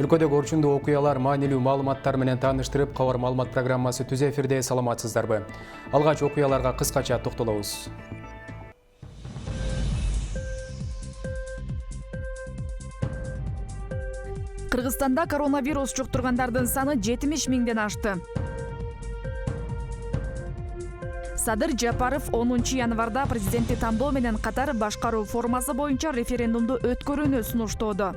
Өлкөдөгү орчундуу окуялар маанилүү маалыматтар менен тааныштырып, Кабар маалымат программасы түз эфирде. Саламатсыздарбы? Алгач окуяларга кыскача токтолобуз. Кыргызстанда коронавирус жуктургандардын саны 70 миңден ашты. Садыр Жапаров 10 январда президенттик тандоо менен катар башкаруу формасы боюнча референдумду өткөрүүнү сунуштоодо.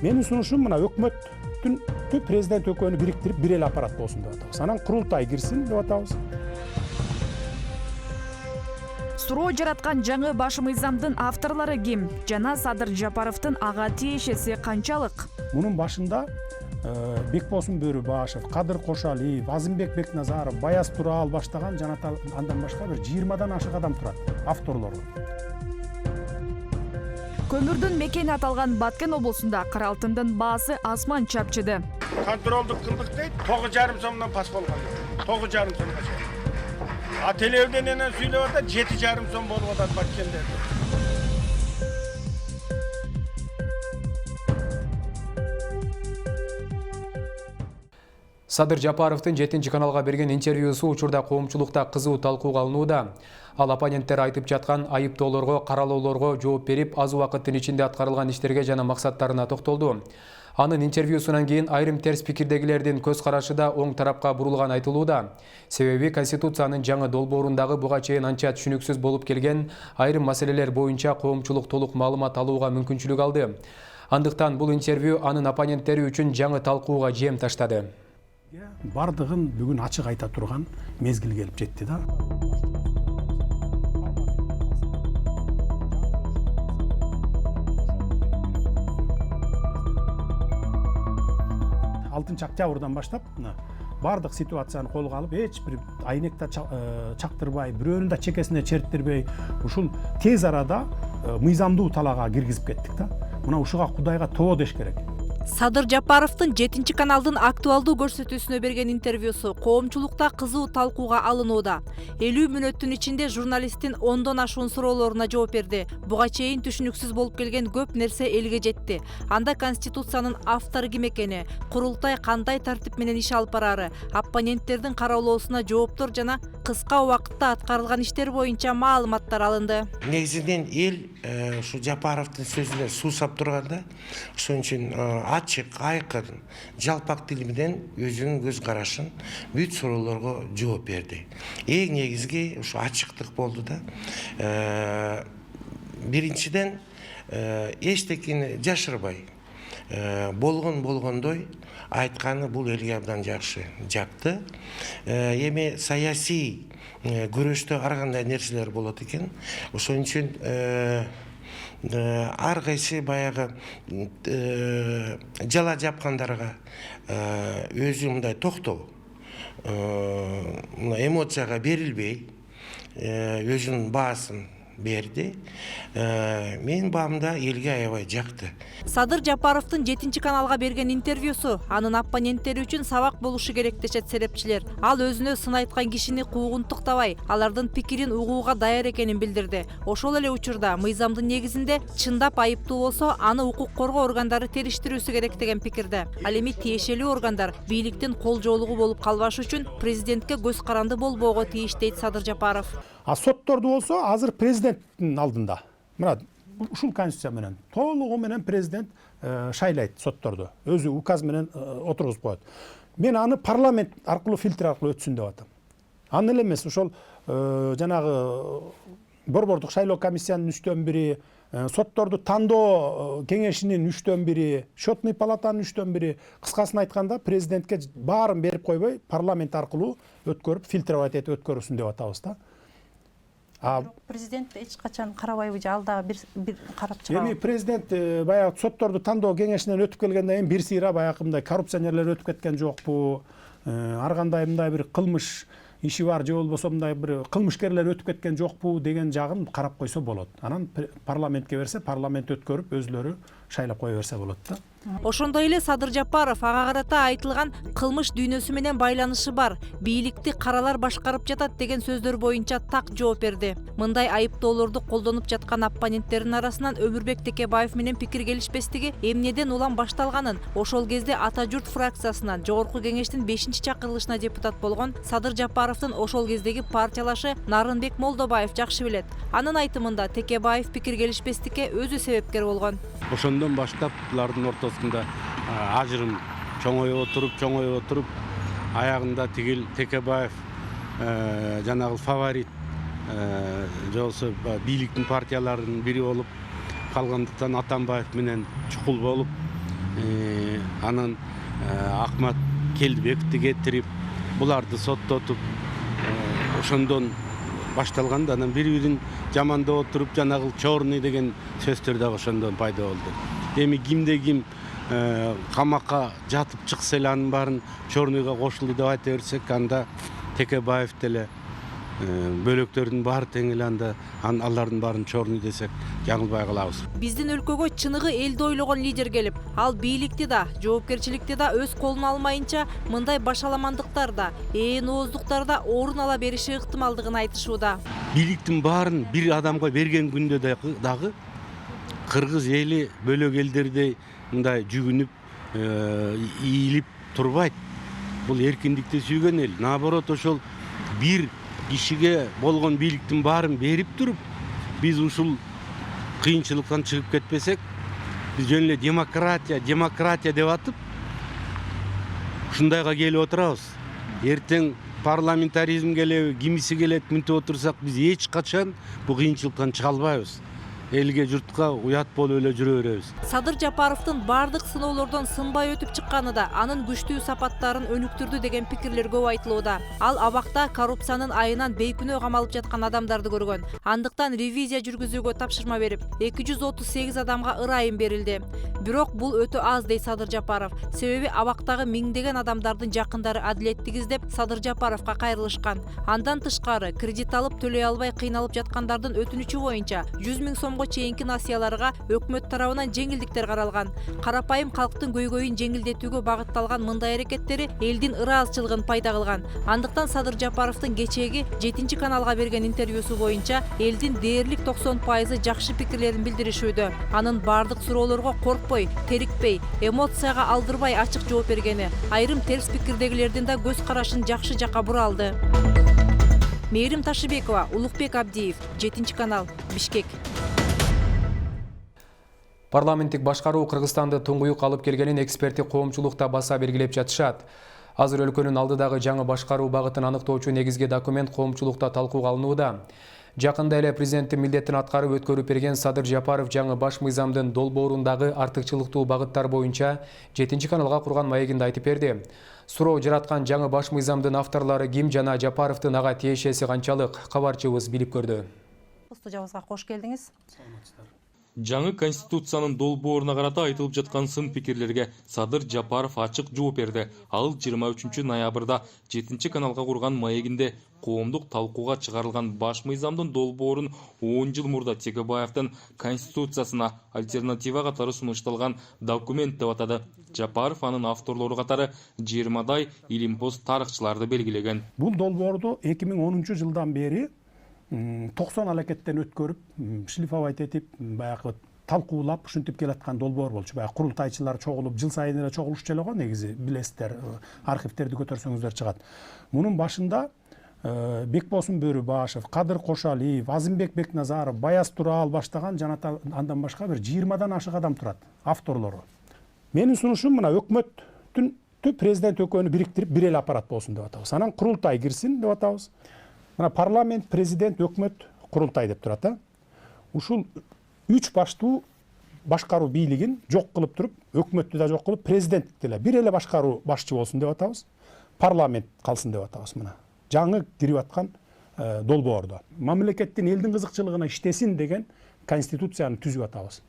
Менин сунушум мына өкмөттүн президент экөөнү бириктирип бир эле аппарат болсун деп атабыз. Анан курултай кирсин деп атабыз. Суроо жараткан жаңы баш мыйзамдын авторлору ким жана Садыр Жапаровдун ага тиешеси канчалык? Мунун башында Бекбосун Бөрүбашев, Кадыр Кошалиев, Азымбек Бекназаров, Баяз Турал баштаган жана андан башка бир 20дан ашык адам турат, авторлору. Көмүрдүн мекени аталган Баткен облусунда кара алтындын баасы асман чапчыды. Контролдук кылдык дейт, 9,5 сомдон пас болгон. 9,5 сомго чейин. А телевидениеден сүйлөп атат, 7,5 сом болуп атат Баткенде. Садыр Жапаровдун 7 каналга берген интервьюсу учурда коомчулукта кызуу талкууга алынууда. Ал оппоненттер айтып жаткан айыптоолорго, каралоолорго жооп берип, аз убакыттын ичинде аткарылган иштерге жана максаттарына токтолду. Анын интервьюсунан кийин айрым терс пикирдегилердин көз карашы да оң тарапка бурулган айтылууда. Себеби Конституциянын жаңы долбоорундагы буга чейин анча түшүнүксүз болуп келген айрым маселелер боюнча коомчулук толук маалымат алууга мүмкүнчүлүк алды. Андыктан бул интервью анын оппоненттери үчүн жаңы талкууга жем таштады. Бардыгын бүгүн ачык айта турган мезгил келип жетти да. Алтынчы октябрдан баштап бардык ситуацияны колго алып, эч бир айнекте чактырбай, бирөөнүн да чекесине черттирбей, ушул тез арада мыйзамдуу талаага киргизип кеттик да. Мына ушуга Кудайга тоо деш керек. Садыр Жапаровдун 7 каналдын актуалдуу көрсөтүүсүнө берген интервьюсу коомчулукта кызуу талкууга алынууда. 50 мүнөттүн ичинде журналисттин 10дон ашуун суроолоруна жооп берди. Буга чейин түшүнүксүз болуп келген көп нерсе элге жетти. Анда Конституциянын автору ким экени, курултай кандай тартип менен иш алып барары, оппоненттердин кароолоосуна жооптор жана кыска убакытта аткарылган иштер боюнча маалыматтар алынды. Негизинен эл ушу Жапаровдун сөзүнө суусап турганда, ошон үчүн ачык, айкын, жалпак тил менен өзүнүн көз карашын бүт суроолорго жооп берди. Эң негизги ушу ачыктык болду да. Биринчиден эчтекени жашырбай, болгондой айтканы бул элге абдан жакшы жакты. Эми саясий күрөштө ар кандай нерселер болот экен. Ошон үчүн ар кайсы баягы жала жапкандарга өзү мындай токтоо, эмоцияга берилбей өзүнүн баасын берди. Мен баамда элге аябай жакты. Садыр Жапаровдун 7 каналга берген интервьюсу анын оппоненттери үчүн сабак болушу керек дешет серепчилер. Ал өзүнө сын айткан кишини куугунтуктабай, алардын пикирин угууга даяр экенин билдирди. Ошол эле учурда мыйзамдын негизинде чындап айыптуу болсо, аны укук коргоо органдары териштирүүсү керек деген пикирде. Ал эми тиешелүү органдар бийликтин кол жоолугу болуп калбаш үчүн президентке көз каранды болбоого тийиш дейт Садыр Жапаров. А сотторду болсо азыр президенттин алдында. Мына ушул конституция менен толугу менен президент шайлайт сотторду. Өзү указ менен отургузуп коет. Мен аны парламент аркылуу фильтр аркылуу өтсүн деп атам. Аны эле эмес, ошол жанагы борбордук шайлоо комиссиянын 3/1, сотторду тандоо кеңешинин 3/1, счетный палатанын 3/1. Кыскасын айтканда, президентке баарын берип койбой, парламент аркылуу өткөрүп, фильтровать этип өткөрүсүн деп атабыз да. Президент эч качан карабайбы же алда бир карап чыгабы? Эми президент баягы сотторду тандоо кеңешинен өтүп келгенден кийин бир сыйра баягы мындай коррупционерлер өтүп кеткен жокпу, ар кандай мындай бир кылмыш иши бар же болбосо мындай бир кылмышкерлер өтүп кеткен жокпу деген жагын карап койсо болот. Анан парламентке берсе, парламент өткөрүп өзлөрү шайлап кое берсе болот да. Ошондой эле Садыр Жапаров ага карата айтылган кылмыш дүйнөсү менен байланышы бар, бийликти каралар башкарып жатат деген сөздөр боюнча так жооп берди. Мындай айыптоолорду колдонуп жаткан оппоненттердин арасынан Өмүрбек Текебаев менен пикир келишпестиги эмнеден улам башталганын, ошол кезде Ата журт фракциясынан Жогорку кеңештин 5-чакырылышына депутат болгон Садыр Жапаровдун ошол кездеги партиялашы Нарынбек Молдобаев жакшы билет. Анын айтымында Текебаев пикир келишпестикке өзү себепкер болгон. Ошондон баштап булардын ортосунда ажырым чоңоюп отуруп аягында тигил Текебаев жанагы фаворит же болбосо бийликтин партияларынын бири болуп калгандыктан Атамбаев менен чукул болуп анан Акмат Келдибековди кетирип буларды соттотуп ошондон башталган да анан бири-бирин жамандап отуруп жанагы чорный деген сөздөр да ошондон пайда болду. Эми кимде ким камакка жатып чыкса эле анын баарын чорныйга кошулду деп айта берсек, анда Текебаев деле бөлөктөрдүн баары тең эле, анда алардын баарын чорный десек жаңылбай калабыз. Биздин өлкөгө чыныгы элди ойлогон лидер келип, ал бийликти да, жоопкерчиликти да өз колуна алмайынча мындай башаламандыктар да, ооздуктар да орун ала бериши ыктымалдыгын айтышууда. Бийликтин баарын бир адамга берген күндө дагы кыргыз эли бөлөк элдердей мындай жүгүнүп ийилип турбайт. Бул эркиндикти сүйгөн эл. Наоборот, ошол бир кишиге болгон бийликтин баарын берип туруп, биз ушул кыйынчылыктан чыгып кетпесек, биз жөн эле демократия деп атып ушундайга келип отурабыз. Эртең парламентаризм келеби, кимиси келет мынтип отурсак, биз эч качан бул кыйынчылыктан чыга албайбыз. Элге, журтка уят болуп эле жүрө беребиз. Садыр Жапаровдун бардык сыноолордон сынбай өтүп чыкканы да анын күчтүү сапаттарын өнүктүрдү деген пикирлер көп айтылууда. Ал абакта коррупциянын айынан бейкүнөө камалып жаткан адамдарды көргөн. Андыктан ревизия жүргүзүүгө тапшырма берип, 238 адамга ырайым берилди. Бирок бул өтө аз дейт Садыр Жапаров. Себеби абактагы миңдеген адамдардын жакындары адилеттик издеп Садыр Жапаровго кайрылышкан. Андан тышкары кредит алып төлөй албай кыйналып жаткандардын өтүнүчү боюнча 100 000 сомго чейинки насыяларга өкмөт тарабынан жеңилдиктер каралган. Карапайым калктын көйгөйүн жеңилдетүүгө багытталган мындай аракеттери элдин ыраазычылыгын пайда кылган. Андыктан Садыр Жапаровдун кечээги 7-каналга берген интервьюсу боюнча элдин дээрлик 90% жакшы пикирлерин билдиришүүдө. Анын бардык суроолорго коркпой, терикпей, эмоцияга алдырбай ачык жооп бергени, айрым терс пикирдегилердин да көз карашын жакшы жакка бура алды. Мээрим Ташыбекова, Улукбек Абдиев, 7-канал, Бишкек. Парламенттик башкаруу Кыргызстанды туңгуюк алып келгенин эксперттик коомчулукта баса белгилеп жатышат. Азыр өлкөнүн алдыдагы жаңы башкаруу багытын аныктоочу негизги документ коомчулукта талкууга алынууда. Жакында эле президенттин милдетин аткарып өткөрүп берген Садыр Жапаров жаңы баш мыйзамдын долбоорундагы артыкчылыктуу багыттар боюнча 7-каналга курган маегинде айтып берди. Суроо жараткан жаңы баш мыйзамдын авторлору ким жана Жапаровдун ага тиешеси канчалык, кабарчыбыз билип көрдү. Студиябызга кош келдиңиз. Жаңы конституциянын долбооруна карата айтылып жаткан сын пикирлерге Садыр Жапаров ачык жооп берди. Ал 23 ноябрда 7-каналга курган маегинде коомдук талкууга чыгарылган баш мыйзамдын долбоорун 10 жыл мурда Текебаевдин конституциясына альтернатива катары сунушталган документ деп атады. Жапаров анын авторлору катары 20дай илимпоз тарыхчыларды белгилеген. Бул долбоорду 2010 жылдан бери 90 алакеттен өткөрүп, шлифовать этип, баягы талкуулап, ушинтип келаткан долбоор болчу. Баягы курултайчылар чогулуп, жыл сайын эле чогулушчу эле го, негизи билесиздер, архивтерди көтөрсөңүздөр чыгат. Мунун башында Бекбосун Бөрүбашев, Кадыр Кошалиев, Азимбек Бекназаров, Баяз Турал баштаган жана андан башка бир 20дан ашык адам турат, авторлору. Менин сунушум мына өкмөттүн президент экөөнү бириктирип бир эле аппарат болсун деп атабыз. Анан курултай кирсин деп атабыз. Мына парламент, президент, өкмөт, курултай деп турат. Ушул 3 баштуу башкаруу бийлигин жок кылып туруп, өкмөттү да жок кылып, президенттикти эле бир эле башкаруу башчы болсун деп атабыз. Парламент калсын деп атабыз мына. Жаңы кирип аткан долбоордо. Мамлекеттин элдин кызыкчылыгына иштесин деген конституцияны түзүп атабыз.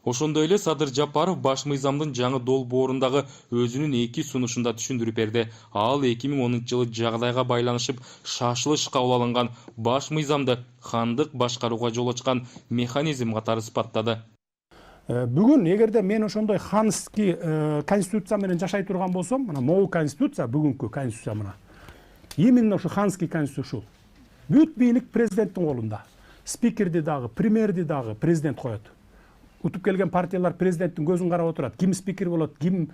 Ошондой эле Садыр Жапаров баш мыйзамдын жаңы долбоорундагы өзүнүн 2 сунушунда түшүндүрүп берди. Ал 2010 жылы жагдайга байланышып шашылыш кабыл алынган баш мыйзамды хандык башкарууга жол ачкан механизм катары сыпаттады. Бүгүн эгерде мен ошондой ханский конституция менен жашай турган болсом, мына могу конституция, бүгүнкү конституция мына. Именно ушу ханский конституция ушул. Бүт бийлик президенттин колунда. Спикерди дагы, премьерди дагы президент коет. Утуп келген партиялар президенттин көзүн карап отурат. Ким спикер болот, ким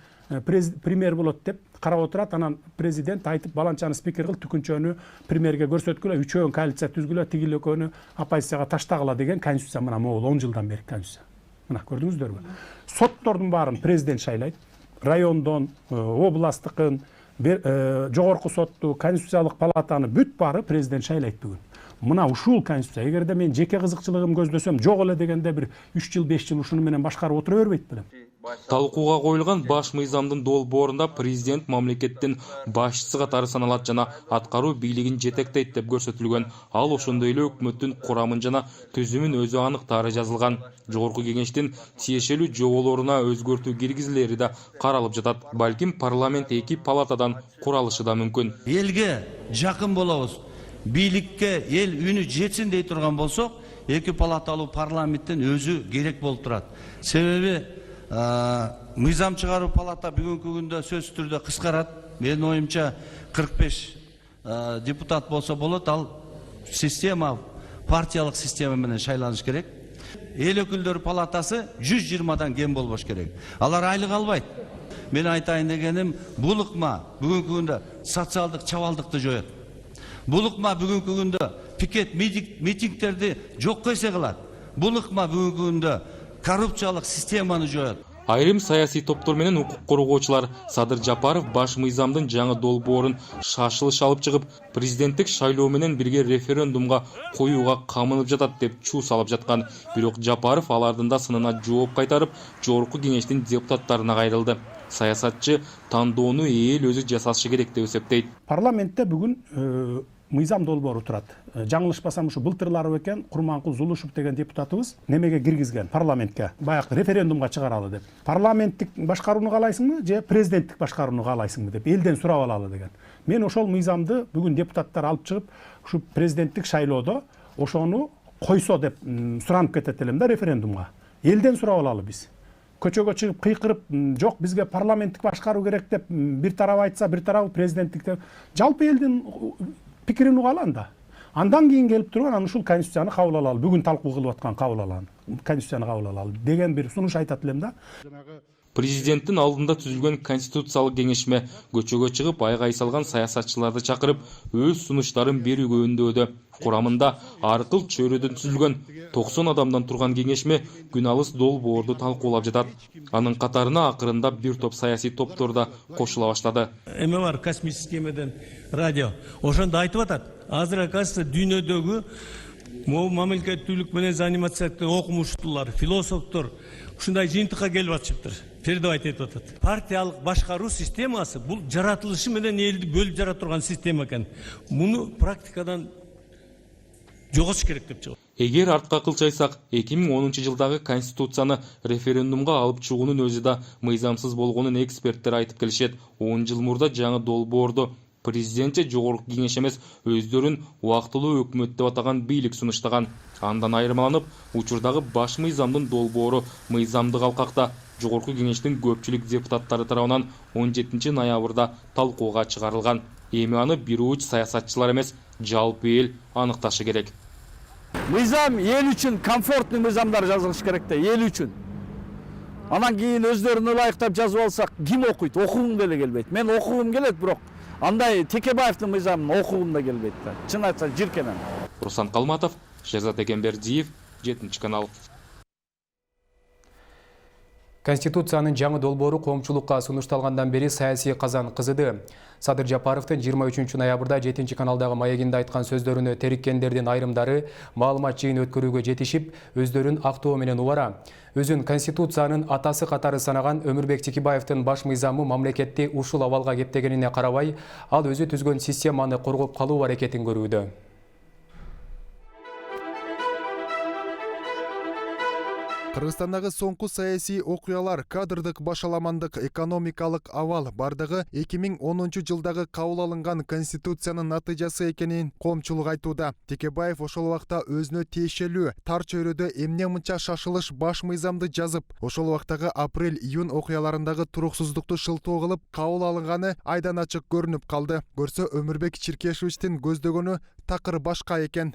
премьер болот деп карап отурат. Анан президент айтып, баланчаны спикер кыл, түкүнчөнү премьерге көрсөткүлө, үчөөнү коалиция түзгүлө, тигил экөөнү оппозицияга таштагыла деген конституция мына могул 10 жылдан бери конституция. Мына көрдүңүздөрбү? Соттордун баарын президент шайлайт. Райондон, областтыкын, жогорку сотту, конституциялык палатаны бүт баары президент шайлайт бүгүн. Мына ушул конституция, эгерде мен жеке кызыкчылыгым көздөсөм, жок эле дегенде бир 3 жыл, 5 жыл ушуну менен башкарып отура бербейт белем. Талкууга коюлган баш мыйзамдын долбоорунда президент мамлекеттин башчысы катары саналат жана аткаруу бийлигин жетектейт деп көрсөтүлгөн. Ал ошондой эле өкмөттүн курамын жана түзүмүн өзү аныктаары жазылган. Жогорку кеңештин тиешелүү жоболоруна өзгөртүү киргизилери да каралып жатат. Балким парламент 2 палатадан куралышы да мүмкүн. Элге жакын болобуз. Бийликке эл үнү жетсин дей турган болсок, 2 палаталуу парламенттин өзү керек болуп турат. Себеби мыйзам чыгаруу палата бүгүнкү күндө сөзсүз түрдө кыскарат. Менин оюмча 45 депутат болсо болот. Ал система, партиялык система менен шайланыш керек. Эл өкүлдөр палатасы 120дан кем болбош керек. Алар айлык албайт. Мен айтайын дегеним, бул ыкма бүгүнкү күндө социалдык чабалдыкты жоет. Бул ыкма бүгүнкү күндө пикет митингтерди жокко эсе кылат. Бул ыкма бүгүнкү күндө коррупциялык системаны жоет. Айрым саясий топтор менен укук коргоочулар Садыр Жапаров баш мыйзамдын жаңы долбоорун шашылыш алып чыгып, президенттик шайлоо менен бирге референдумга коюуга камынып жатат деп чуу салып жаткан. Бирок Жапаров алардын да сынына жооп кайтарып, жогорку кеңештин депутаттарына кайрылды. Саясатчы тандоону эл өзү жасашы керек деп эсептейт. Парламентте бүгүн мыйзам долбоору турат. Жаңылышпасам ушу былтырлары бекен Курманкул Зулушев деген депутатыбыз немеге киргизген парламентке, баягы референдумга чыгаралы деп. Парламенттик башкарууну каалайсыңбы же президенттик башкарууну каалайсыңбы деп элден сурап алалы деген. Мен ошол мыйзамды бүгүн депутаттар алып чыгып, ушу президенттик шайлоодо ошону койсо деп суранып кетет элем да референдумга. Элден сурап алалы биз. Көчөгө чыгып кыйкырып, жок бизге парламенттик башкаруу керек деп бир тарап айтса, бир тарабы президенттик деп, жалпы элдин пикирин угалы анда. Андан кийин келип турган аны ушул конституцияны кабыл алалы, бүгүн талкуу кылып аткан кабыл алалы, конституцияны кабыл алалы деген бир сунуш айтат элем да. Президенттин алдында түзүлгөн конституциялык кеңешме көчөгө чыгып айгай салган саясатчыларды чакырып, өз сунуштарын берүүгө үндөөдө. Курамында аркыл чөйрөдөн түзүлгөн 90 адамдан турган кеңешме күн алыс долбоорду талкуулап жатат. Анын катарына акырындап бир топ саясий топтор да кошула баштады. Эме бар космический системадан радио. Ошондо айтып атат. Азыр оказывается дүйнөдөгү мамлекеттүүлүк менен заниматься окумуштуулар, философтор ушундай жыйынтыкка келип атышыптыр. Передавать этип атат. Партиялык башкаруу системасы бул жаратылышы менен элди бөлүп жара турган система экен. Муну практикадан жоготуш керек деп чыгат. Эгер артка кылчайсак, 2010 жылдагы конституцияны референдумга алып чыгуунун өзү да мыйзамсыз болгонун эксперттер айтып келишет. 10 жыл мурда жаңы долбоорду президент же жогорку кеңеш эмес, өздөрүн убактылуу өкмөт деп атаган бийлик сунуштаган. Андан айырмаланып, учурдагы баш мыйзамдын долбоору мыйзамдык алкакта жогорку кеңештин көпчүлүк депутаттары тарабынан 17 ноябрда талкууга чыгарылган. Эми аны бир уч саясатчылар эмес, жалпы эл аныкташы керек. Мыйзам эл үчүн комфортный мыйзамдар жазылыш керек да, эл үчүн. Анан кийин өздөрүнө ылайыктап жазып алсак, ким окуйт? Окугум деле келбейт. Мен окугум келет, бирок андай Текебаевдин мыйзамын окугум да келбейт да. Чын айтсам жиркенем. Руслан Калматов, Шерзат Экенбердиев, 7 канал. Конституциянын жаңы долбоору коомчулукка сунушталгандан бери саясий казан кызыды. Садыр Жапаровдун 23 ноябрда 7 каналдагы маегинде айткан сөздөрүнө териккендердин айрымдары маалымат жыйын өткөрүүгө жетишип, өздөрүн актоо менен убара. Өзүн Конституциянын атасы катары санаган Өмүрбек Текебаевдин баш мыйзамы мамлекетти ушул абалга кептегенине карабай, ал өзү түзгөн системаны коргоп калуу аракетин көрүүдө. Кыргызстандагы соңку саясий окуялар, кадрдык башаламандык, экономикалык абал бардыгы 2010 жылдагы кабыл алынган конституциянын натыйжасы экенин коомчулук айтууда. Текебаев ошол убакта өзүнө тиешелүү тар чөйрөдө эмне мынча шашылыш баш мыйзамды жазып, ошол убактагы апрель-июнь окуяларындагы туруксуздукту шылтоо кылып кабыл алынганы айдан ачык көрүнүп калды. Көрсө Өмүрбек Чиркешевичтин көздөгөнү такыр башка экен.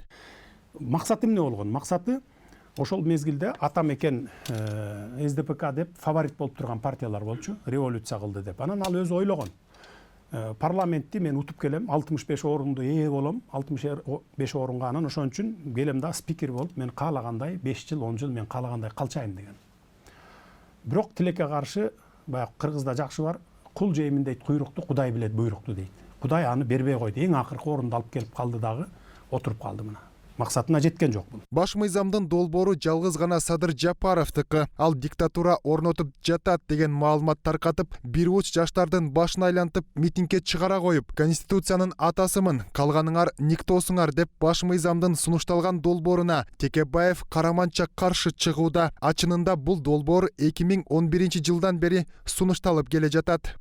Максаты эмне болгон? Максаты ошол мезгилде атамекен СДПК деп фаворит болуп турган партиялар болчу, революция кылды деп. Анан ал өзү ойлогон. Парламентти мен утуп келем, 65 орунду ээ болом, 65 орунга анан ошон үчүн келем да спикер болуп, мен каалагандай 5 жыл, 10 жыл мен каалагандай калчайм деген. Бирок тилекке каршы баягы кыргызда жакшы бар, кул жеймин дейт куйрукту, Кудай билет буйрукту дейт. Кудай аны бербей койду. Эң акыркы орунду алып келип калды дагы, отуруп калды мына. Максатына жеткен жок бул. Баш мыйзамдын долбоору жалгыз гана Садыр Жапаровдуку. Ал диктатура орнотуп жатат деген маалымат таркатып, бир уч жаштардын башын айлантып митингге чыгара коюп, конституциянын атасымын, калганыңар никтосуңар деп баш мыйзамдын сунушталган долбооруна Текебаев караманча каршы чыгууда. Ачынында бул долбоор 2011 жылдан бери сунушталып келе жатат.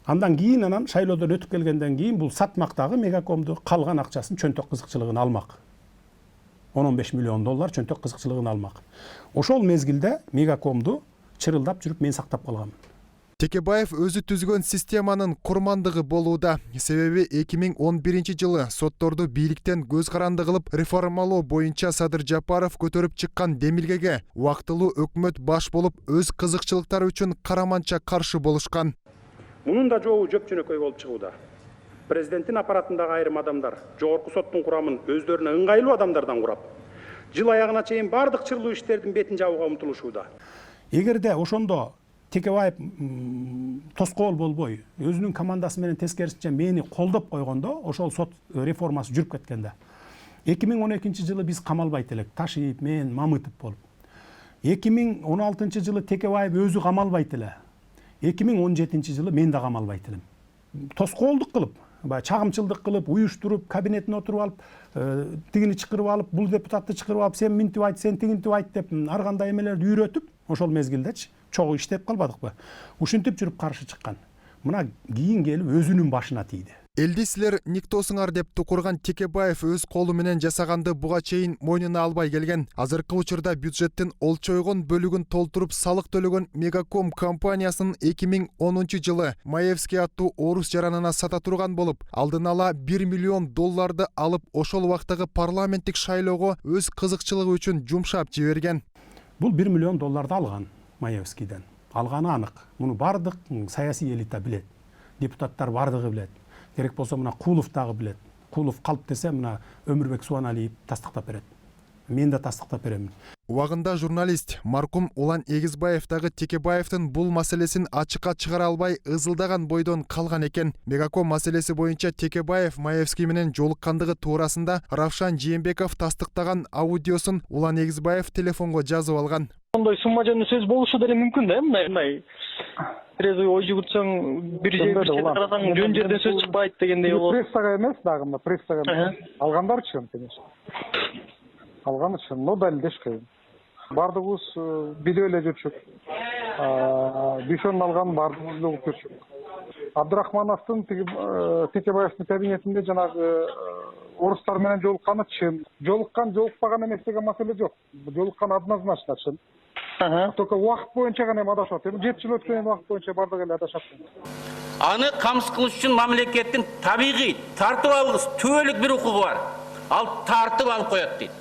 Андан кийин анан шайлоодон өтүп келгенден кийин бул сатмактагы Мегакомду калган акчасын чөнтөк кызыкчылыгын алмак. 15 миллион доллар чөнтөк кызыкчылыгын алмак. Ошол мезгилде Мегакомду чырылдап жүрүп мен сактап калгам. Текебаев өзү түзгөн системанын курмандыгы болууда. Себеби 2011 жылы сотторду бийликтен көз каранды кылып реформалоо боюнча Садыр Жапаров көтөрүп чыккан демилгеге убактылуу өкмөт баш болуп өз кызыкчылыктары үчүн караманча каршы болушкан. Мунун да жообу жөп-жөнөкөй болуп чыгууда. Президенттин аппаратындагы айрым адамдар жогорку соттун курамын өздөрүнө ыңгайлуу адамдардан курап, жыл аягына чейин бардык чырлуу иштердин бетин жабууга умтулушууда. Эгерде ошондо Текебаев тоскоол болбой, өзүнүн командасы менен тескерисинче мени колдоп койгондо, ошол сот реформасы жүрүп кеткенде. 2012 жылы биз камалбайт элек, Ташиев, мен, Мамытов болуп. 2016 жылы Текебаев өзү камалбайт эле. 2017 жылы мен да камалбайт элем. Тоскоолдук кылып, чагымчылдык кылып, уюштуруп, кабинетине отуруп алып, тигини чакырып алып, бул депутатты чакырып алып, сен минтип айт, сен тигинтип айт деп ар кандай эмелерди үйрөтүп, ошол мезгилдечи чогуу иштеп калбадыкпы? Ушинтип жүрүп каршы чыккан. Мына кийин келип өзүнүн башына тийди. Элди силер никтосуңар деп тукурган Текебаев өз колу менен жасаганды буга чейин мойнуна албай келген. Азыркы учурда бюджеттин олчойгон бөлүгүн толтуруп салык төлөгөн Мегаком компаниясынын 2010 жылы Маевский аттуу орус жаранына сата турган болуп, алдын ала 1 миллион долларды алып ошол убактагы парламенттик шайлоого өз кызыкчылыгы үчүн жумшап жиберген. Бул 1 миллион долларды алган Маевскийден. Алганы анык. Муну бардык саясий элита билет. Депутаттар бардыгы билет. Керек болсо мына Кулов дагы билет. Кулов калп десе мына Өмүрбек Суаналиев тастыктап берет. Мен да тастыктап берем. Убагында журналист маркум Улан Эгизбаев дагы Текебаевдин бул маселесин ачыкка чыгара албай ызылдаган бойдон калган экен. Мегаком маселеси боюнча Текебаев Маевский менен жолуккандыгы туурасында Равшан Жээнбеков тастыктаган аудиосун Улан Эгизбаев телефонго жазып алган. Ондай сумма жөнүндө сөз болушу деле мүмкүн да, мындай трезвый ой жүгүртсөң бир жерге карасаң жөн жерден сөз чыкпайт дегендей болот. Прессага эмес дагы, мына прессага алгандар үчүн, конечно. Алган үчүн, но далилдеш кыйын. Бардыгыбыз билип эле жүрчүк. Бишон алган бардыгыбыз эле угуп жүрчүк. Абдрахмановдун Текебаевдин кабинетинде жанагы орустар менен жолукканы чын. Жолуккан, жолукпаган эмес деген маселе жок. Жолуккан однозначно чын. Только убакыт боюнча гана адашат. 7 жыл өткөн убакыт боюнча бардыгы эле адашат. Аны камсыз кылыш үчүн мамлекеттин табигый тартып алгыс түбөлүк бир укугу бар. Ал тартып алып коет дейт.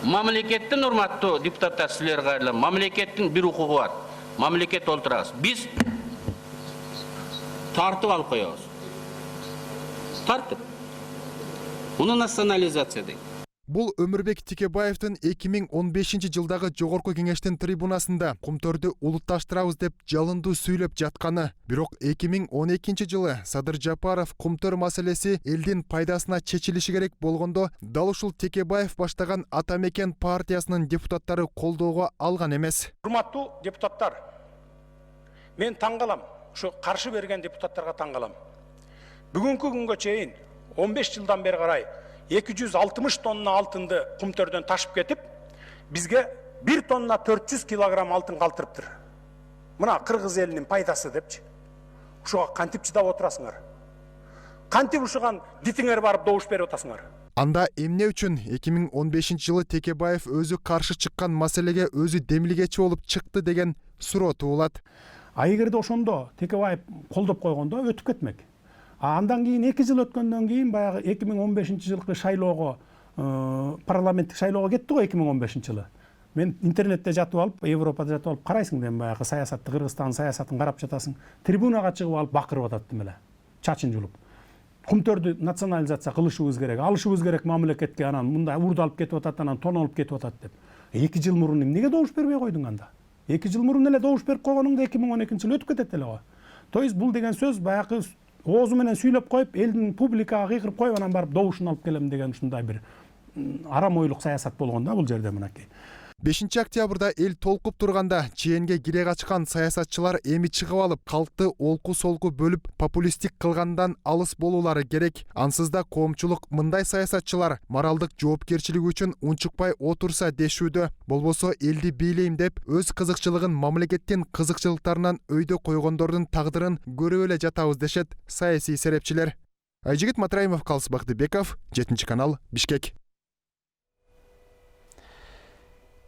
Мамлекеттин урматтуу депутаттар силерге кайрылам. Мамлекеттин бир укугу бар. Мамлекет олтурабыз. Биз тартып алып коебуз. Тартып. Муну национализация дейт. Бул Өмүрбек Текебаевдин 2015 жылдагы жогорку кеңештин трибунасында кумтөрдү улутташтырабыз деп жалындуу сүйлөп жатканы. Бирок 2012 жылы Садыр Жапаров кумтөр маселеси элдин пайдасына чечилиши керек болгондо дал ушул Текебаев баштаган Атамекен партиясынын депутаттары колдоого алган эмес. Урматтуу депутаттар, мен таң калам, ушу каршы берген депутаттарга таң калам. Бүгүнкү күнгө чейин 15 жылдан бери карай 260 тонна алтынды кумтөрдөн ташып кетип, бизге 1 тонна 400 килограмм алтын калтырыптыр. Мына Кыргыз элинин пайдасы депчи. Ушуга кантип чыдап отурасыңар? Кантип ушуган дитиңер барып добуш берип атасыңар? Анда эмне үчүн 2015 жылы Текебаев өзү каршы чыккан маселеге өзү демилгечи болуп чыкты деген суроо туулат. Эгерде ошондо Текебаев колдоп койгондо өтүп кетмек. Андан кийин 2 жыл өткөндөн кийин баягы 2015 жылкы шайлоого, парламенттик шайлоого кетти го 2015 жылы. Мен интернетте жатып алып, Европада жатып алып карайсың дем баягы саясатты, Кыргызстандын саясатын карап жатасың. Трибунага чыгып алып бакырып атат эле. Чачын жулуп. Кумтөрдү национализация кылышыбыз керек, алышыбыз керек мамлекетке, анан мындай урду алып кетип атат, анан тон алып кетип атат деп. 2 жыл мурун эмнеге добуш бербей койдуң анда? 2 жыл мурун эле добуш берип койгонуңда 2012 жылы өтүп кетет эле го. То есть бул деген сөз баягы оозу менен сүйлөп коюп, элдин публикага кыйкырып коюп, анан барып добушун алып келем деген ушундай бир арам ойлук саясат болгон да бул жерде мынакей. 5 октябрда эл толкуп турганда ЧНге кире качкан саясатчылар эми чыгып алып, калкты олку-солку бөлүп популисттик кылгандан алыс болуулары керек. Ансыз да коомчулук мындай саясатчылар моралдык жоопкерчилиги үчүн унчукпай отурса дешүүдө. Болбосо элди бийлейм деп өз кызыкчылыгын мамлекеттин кызыкчылыктарынан өйдө койгондордун тагдырын көрүп эле жатабыз дешет саясий серепчилер. Айжигит Матраимов, Калыс Бактыбеков, 7 канал, Бишкек.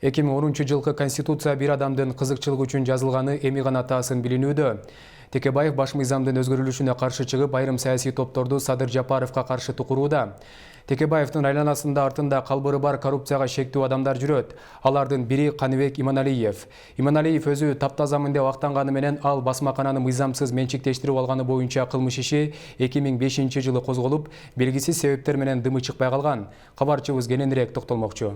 2010 жылкы Конституция бир адамдын кызыкчылыгы үчүн жазылганы эми гана таасын билинүүдө. Текебаев баш мыйзамдын өзгөрүлүшүнө каршы чыгып, айрым саясий топторду Садыр Жапаровго каршы тукурууда. Текебаевдин айланасында артында калбыры бар коррупцияга шектүү адамдар жүрөт. Алардын бири Каныбек Иманалиев. Иманалиев өзү таптазамын деп актанганы менен ал басмакананы мыйзамсыз менчиктештирип алганы боюнча кылмыш иши 2005 жылы козголуп, белгисиз себептер менен дымы чыкпай калган. Кабарчыбыз кененирээк токтолмокчу.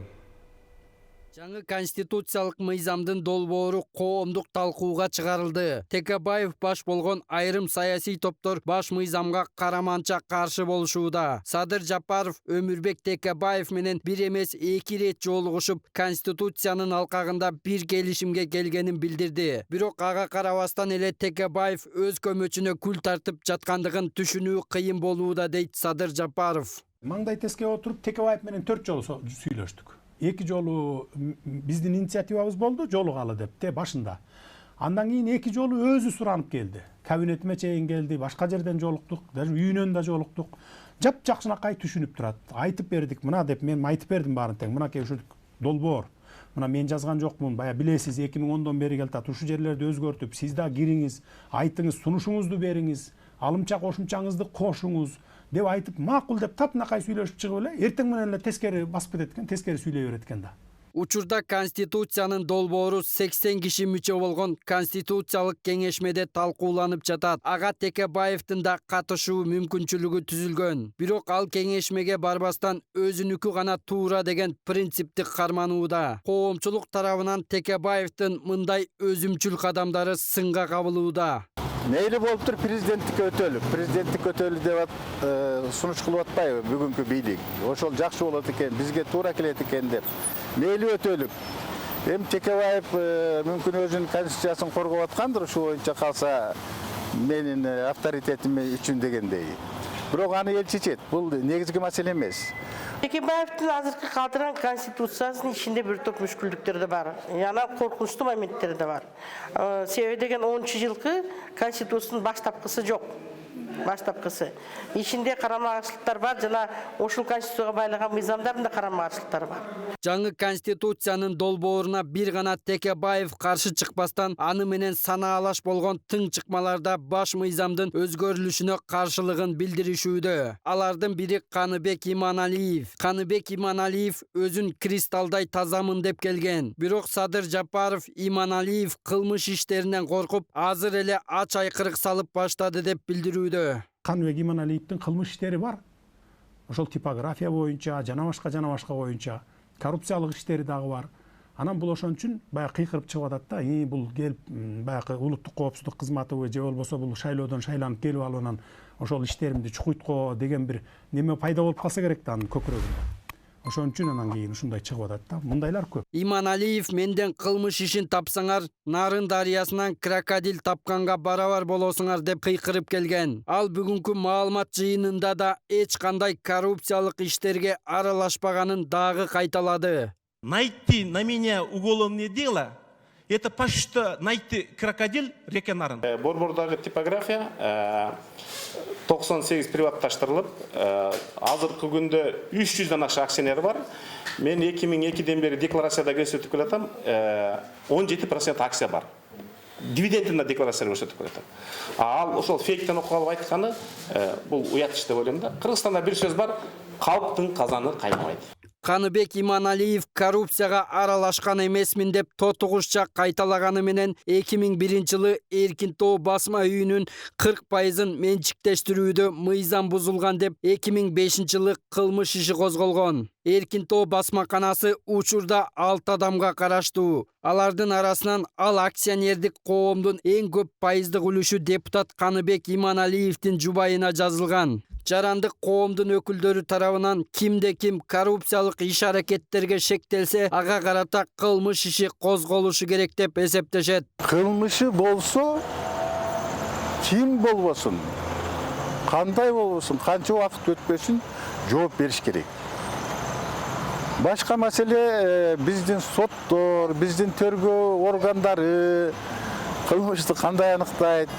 Жаңы конституциялык мыйзамдын долбоору коомдук талкууга чыгарылды. Текебаев баш болгон айрым саясий топтор баш мыйзамга караманча каршы болушууда. Садыр Жапаров Өмүрбек Текебаев менен бир эмес 2 рет жолугушуп, конституциянын алкагында бир келишимге келгенин билдирди. Бирок ага карабастан эле Текебаев өз көмөчүнө күл тартып жаткандыгын түшүнүү кыйын болууда, дейт Садыр Жапаров. Маңдай теске отуруп Текебаев менен 4 жолу сүйлөштүк. 2 жолу биздин инициативабыз болду, жолугалы деп те башында. Андан кийин 2 жолу өзү суранып келди. Кабинетиме чейин келди, башка жерден жолуктук, даже үйүнөн да жолуктук. Жапжакшынакай түшүнүп турат. Айтып бердик, мына деп мен айтып бердим баарын тең. Мынакей ушу долбоор. Мына мен жазган жокмун, бая билесиз 2010дон бери келатат. Ушу жерлерди өзгөртүп, сиз да кириңиз, айтыңыз, сунушуңузду бериңиз, алымча кошумчаңызды кошуңуз деп айтып, макул деп татынакай сүйлөшүп чыгып эле, эртең менен эле тескери басып кетет экен, тескери сүйлөй берет экен да. Учурда конституциянын долбоору 80 киши мүчө болгон конституциялык кеңешмеде талкууланып жатат. Ага Текебаевдин да катышуу мүмкүнчүлүгү түзүлгөн. Бирок ал кеңешмеге барбастан өзүнүкү гана туура деген принципти карманууда. Коомчулук тарабынан Текебаевдин мындай өзүмчүл кадамдары сынга кабылууда. Мейли болуптур президенттикке өтөлүк. Президенттик өтөлү деп сунуш кылып атпайбы бүгүнкү бийлик. Ошол жакшы болот экен, бизге туура келет экен деп. Мейли өтөлүк. Эми Текебаев мүмкүн өзүнүн конституциясын коргоп аткандыр, ушу боюнча калса менин авторитетим үчүн дегендей. Бирок аны эл чечет. Бул негизги маселе эмес. Текебаевдин азыркы калтырган конституциясынын ичинде бир топ мүшкүлдүктөр да бар. Яна коркунучтуу моменттер да бар. Себеби деген 10 жылкы конституциянын баштапкысы жок. Баштапкысы. Ичинде карама-каршылыктар бар, жана ошол конституцияга байлаган мыйзамдардын да карама-каршылыктары бар. Жаңы конституциянын долбооруна бир гана Текебаев каршы чыкпастан, аны менен санаалаш болгон тың чыкмаларда баш мыйзамдын өзгөрүлүшүнө каршылыгын билдиришүүдө. Алардын бири Каныбек Иманалиев. Каныбек Иманалиев өзүн кристалдай тазамын деп келген. Бирок Садыр Жапаров Иманалиев кылмыш иштеринен коркуп, азыр эле ач айкырык салып баштады деп билдирүүдө. Каныбек Иманалиевдин кылмыш иштери бар. Ошол типография боюнча, жана башка боюнча коррупциялык иштери дагы бар. Анан бул ошон үчүн баягы кыйкырып чыгып атат да, бул келип баягы улуттук коопсуздук кызматы же болбосо бул шайлоодон шайланып келип алып анан ошол иштеримди чукуйтко деген бир неме пайда болуп калса керек да анын көкүрөгүндө. Ошон үчүн анан кийин ушундай чыгып атат да. Мындайлар көп. Иманалиев менден кылмыш ишин тапсаңар, Нарын дарыясынан крокодил тапканга барабар болосуңар деп кыйкырып келген. Ал бүгүнкү маалымат жыйынында да эч кандай коррупциялык иштерге аралашпаганын дагы кайталады. Найти на меня уголовное дело, это почти что найти крокодил реке Нарын. Борбордағы типография 98 приватташтырылып, азыркы күндө 300-дан ашык акционер бар. Мен 2002-ден бери декларацияда көрсөтүп келатам, 17% акция бар. Дивидендтин декларация көрсөтүп келатам. Ал ошол фейктен окуп айтканы бул уят иш деп ойлойм да. Кыргызстанда бир сөз бар, калктын казаны кайнабайт. Каныбек Иманалиев коррупцияга аралашкан эмесмин деп тотугушча кайталаганы менен 2001-жылы Эркин Тоо басма үйүнүн 40%-ын менчиктештирүүдө мыйзам бузулган деп 2005-жылы кылмыш иши козголгон. Эркин Тоо басмаканасы учурда 6 адамга караштуу. Алардын арасынан ал акционердик коомдун эң көп пайыздык үлүшү депутат Каныбек Иманалиевдин жубайына жазылган. Жарандык коомдун өкүлдөрү тарабынан кимде-ким коррупциялык иш-аракеттерге шектелсе, ага карата кылмыш иши козголушу керек деп эсептешет. Кылмышы болсо, ким болбосун, кандай болбосун, канча убакыт өтпөсүн жооп бериш керек. Башка маселе биздин соттор, биздин тергөө органдары кылмышты кандай аныктайт?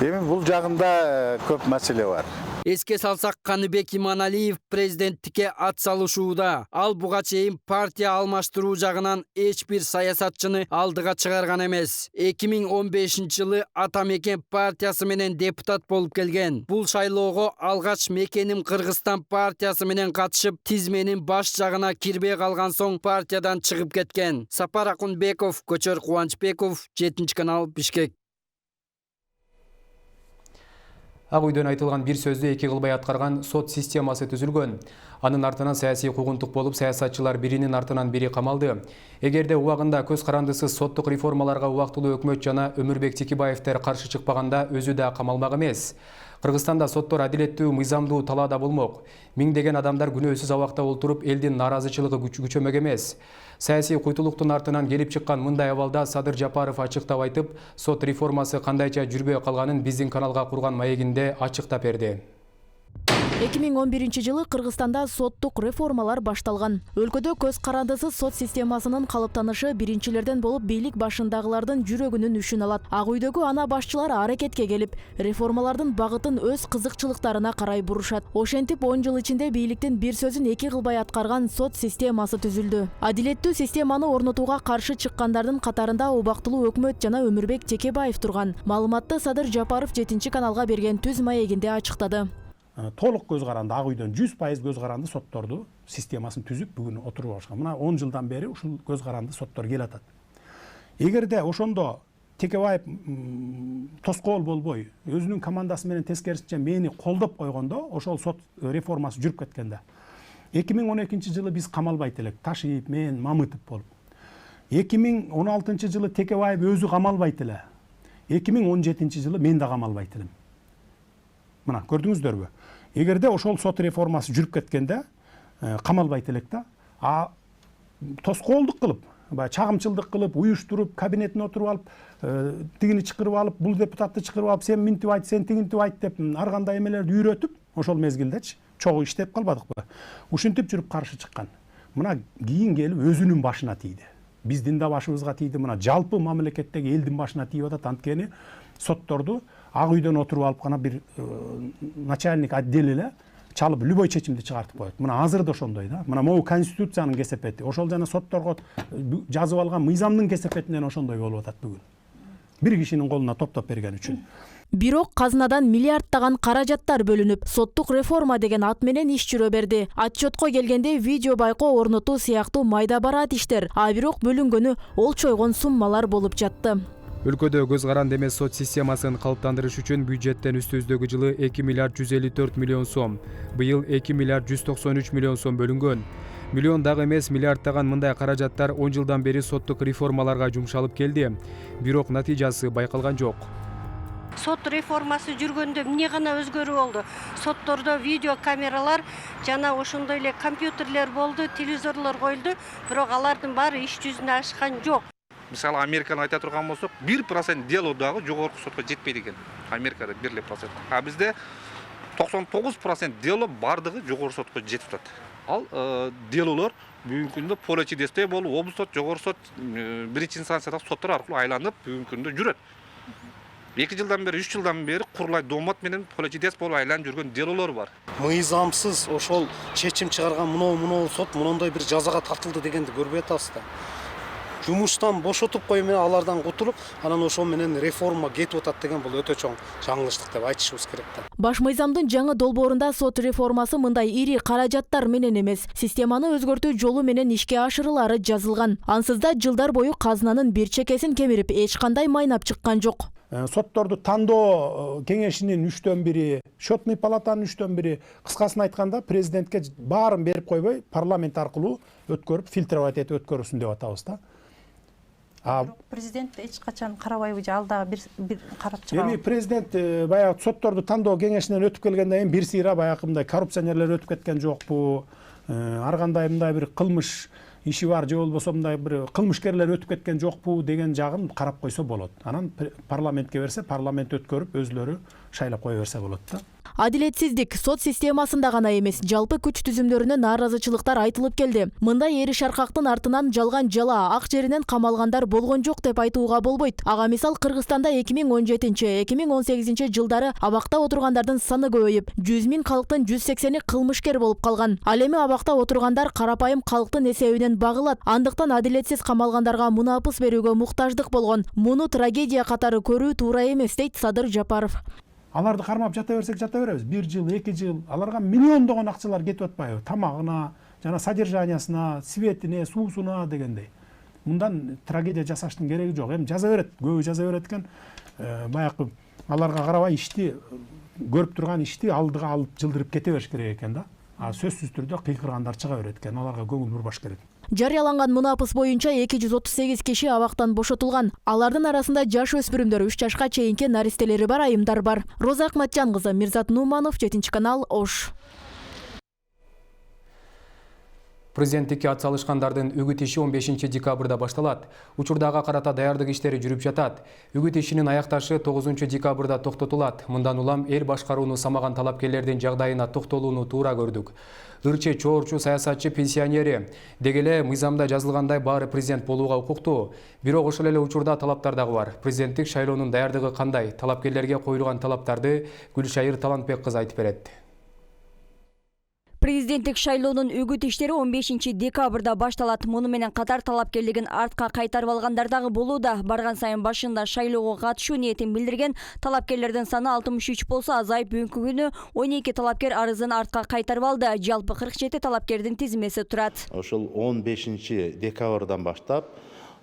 Эми бул жагында көп маселе бар. Эске салсак, Каныбек Иманалиев президенттикке ат салышууда. Ал буга чейин партия алмаштыруу жагынан эч бир саясатчыны алдыга чыгарган эмес. 2015-жылы Атамекен партиясы менен депутат болуп келген. Бул шайлоого алгач Мекеним Кыргызстан партиясы менен катышып, тизменин баш жагына кирбей калган соң партиядан чыгып кеткен. Сапар Акунбеков, Көчөр Кубанычбеков, 7 канал, Бишкек. Ак үйдөн айтылган бир сөздү эки кылбай аткарган сот системасы түзүлгөн. Анын артынан саясий куугунтук болуп, саясатчылар биринин артынан бири камалды. Эгерде убагында көз карандысыз соттук реформаларга убактылуу өкмөт жана Өмүрбек Текебаевдер каршы чыкпаганда өзү да камалмак эмес. Кыргызстанда соттор адилеттүү, мыйзамдуу талаада болмок. Миңдеген адамдар күнөөсүз абакта олтуруп, элдин нааразычылыгы күчөмөк эмес. Саясий куйтулуктун артынан келип чыккан мындай абалда Садыр Жапаров ачыктап айтып, сот реформасы кандайча жүрбөй калганын биздин каналга курган маегинде ачыктап берди. 2011-жылы Кыргызстанда соттук реформалар башталган. Өлкөдө көз карандысыз сот системасынын калыптанышы биринчилерден болуп, бийлик башындагылардын жүрөгүнүн үшүн алат. Ак үйдөгү ана башчылар аракетке келип, реформалардын багытын өз кызыкчылыктарына карай бурушат. Ошентип 10 жыл ичинде бийликтин бир сөзүн эки кылбай аткарган сот системасы түзүлдү. Адилеттүү системаны орнотууга каршы чыккандардын катарында убактылуу өкмөт жана Өмүрбек Текебаев турган. Маалыматты Садыр Жапаров 7 каналга берген түз маегинде ачыктады. Толық көз қаранды, ақ үйден 100% көз қаранды сотторду системасын түзіп бүгін отырып алышқан. Мына 10 жылдан бері ушул көз қаранды соттор келатат. Эгерде ошондо Текебаев тоскоол болбой, өзүнүн командасы менен тескерисинче мени колдоп койгондо, ошол сот реформасы жүрүп кеткенде. 2012-жылы биз камалбайт элек, Ташиев, мен, Мамытов болуп. 2016-жылы Текебаев өзү камалбайт эле. 2017-жылы мен да камалбайт элем. Мына, көрдүңүздөрбү? Эгерде ошол сот реформасы жүрүп кеткенде, камалбайт элек да, тоскоолдук кылып, чагымчылдык кылып, уюштуруп, кабинетине отуруп алып, тигини чакырып алып, бул депутатты чакырып алып, сен минтип айт, сен тигинтип айт деп ар кандай эмелерди үйрөтүп, ошол мезгилдечи чогуу иштеп калбадыкпы? Ушинтип жүрүп каршы чыккан. Мына кийин келип өзүнүн башына тийди. Биздин да башыбызга тийди, мына жалпы мамлекеттеги элдин башына тийип атат. Анткени сотторду ак үйдөн отуруп алып гана бир начальник отдел эле чалып любой чечимди чыгартып коет. Мына азыр да ошондой да. Мына могу конституциянын кесепети, ошол жана сотторго жазып алган мыйзамдын кесепетинен ошондой болуп атат бүгүн. Бир кишинин колуна топтоп берген үчүн. Бирок казынадан миллиардтаган каражаттар бөлүнүп, соттук реформа деген ат менен иш жүрө берди. Отчетко келгенде видео байкоо орнотуу сыяктуу майда барат иштер, а бирок бөлүнгөнү олчойгон суммалар болуп жатты. Өлкөдө көз каранды эмес сот системасын калыптандырыш үчүн бюджеттен үстүбүздөгү жылы 2 миллиард 154 миллион сом, быйыл 2 миллиард 193 миллион сом бөлүнгөн. Миллион дагы эмес миллиардтаган мындай каражаттар 10 жылдан бери соттук реформаларга жумшалып келди. Бирок натыйжасы байкалган жок. Сот реформасы жүргөндө эмне гана өзгөрүү болду? Соттордо видео камералар жана ошондой эле компьютерлер болду, телевизорлор коюлду, бирок алардын баары иш жүзүнө ашкан жок. Мисалы, Американы айта турган болсок, 1% дело дагы жогорку сотко жетпейт экен. Америкада 1%. А бизде 99% дело бардыгы жогорку сотко жетип атат. Ал делолор бүгүнкү күндө полечи десте болуп, облус сот, жогорку сот, биринчи инстанциядагы соттор аркылуу айланып бүгүнкү күндө жүрөт. 2 жылдан бери, 3 жылдан бери Курулай домат менен полечи дес болуп айланып жүргөн делолор бар. Мыйзамсыз ошол чечим чыгарган мынау сот мындай бир жазага тартылды дегенди көрбөй атабыз да. Жумуштан бошотуп коюу менен алардан кутулуп, анан ошол менен реформа кетип атат деген бул өтө чоң жаңылыштык деп айтышыбыз керек да. Баш мыйзамдын жаңы долбоорунда сот реформасы мындай ири каражаттар менен эмес, системаны өзгөртүү жолу менен ишке ашырылары жазылган. Ансыз да жылдар бою казынанын бир чекесин кемирип, эч кандай майнап чыккан жок. Сотторду тандоо кеңешинин 3/1, счетный палатанын 3/1, кыскасын айтканда президентке баарын берип койбой, парламент аркылуу өткөрүп, фильтровать этип өткөрүсүн деп атабыз да. Президент эч качан карабайбы же алда бир карап чыгабы? Эми президент баягы сотторду тандоо кеңешинен өтүп келгенден кийин бир сыйра баягы мындай коррупционерлер өтүп кеткен жокпу, ар кандай мындай бир кылмыш иши бар же болбосо мындай бир кылмышкерлер өтүп кеткен жокпу деген жагын карап койсо болот. Анан парламентке берсе, парламент өткөрүп өзлөрү шайлап кое берсе болот да. Адилетсиздик сот системасында гана эмес, жалпы күч түзүмдөрүнө нааразычылыктар айтылып келди. Мындай эри шаркактын артынан жалган жала, ак жеринен камалгандар болгон жок деп айтууга болбойт. Ага мисал Кыргызстанда 2017-2018 жылдары абакта отургандардын саны көбөйүп, 100 000 калктын 180-и кылмышкер болуп калган. Ал эми абакта отургандар карапайым калктын эсебинен багылат. Андыктан адилетсиз камалгандарга мунапыс берүүгө муктаждык болгон. Муну трагедия катары көрүү туура эмес дейт Садыр Жапаров. Аларды кармап жата берсек жата беребиз. 1 жыл, 2 жыл, аларга миллиондогон акчалар кетип атпайбы? Тамагына, жана содержаниясына, светине, суусуна дегендей. Мындан трагедия жасаштын кереги жок. Эми жаза берет, көбү жаза берет экен. Баягы аларга карабай ишти, көрүп турган ишти алдыга алып жылдырып кете бериш керек экен да. Сөзсүз түрдө кыйкыргандар чыга берет экен. Аларга көңүл бурбаш керек. Жарыяланган мунапыс боюнча 238 киши абактан бошотулган. Алардын арасында жаш өспүрүмдөр, 3 жашка чейинки наристелери бар айымдар бар. Роза Акматжан кызы, Мирзат Нуманов, 7 канал, Ош. Президенттикке атсалышкандардын үгүт иши 15 декабрда башталат. Учурдага карата даярдык иштери жүрүп жатат. Үгүт ишинин аякташы 9 декабрда токтотулат. Мындан улам эл башкарууну самаган талапкерлердин жагдайына токтолууну туура көрдүк. Ырчы, чоорчу, саясатчы, пенсионери деги эле мыйзамда жазылгандай баары президент болууга укуктуу. Бирок ошол эле учурда талаптар дагы бар. Президенттик шайлоонун даярдыгы кандай? Талапкерлерге коюлган талаптарды Гүлшайыр Талантбек кызы айтып берет. Президенттик шайлоонун үгүт иштери 15 декабрда башталат. Муну менен катар талапкерлигин артка кайтарып алгандар дагы болууда. Барган сайын башында шайлоого катышуу ниетин билдирген талапкерлердин саны 63 болсо, азайып бүгүнкү күнү 12 талапкер арызын артка кайтарып алды. Жалпы 47 талапкердин тизмеси турат. Ошол 15 декабрдан баштап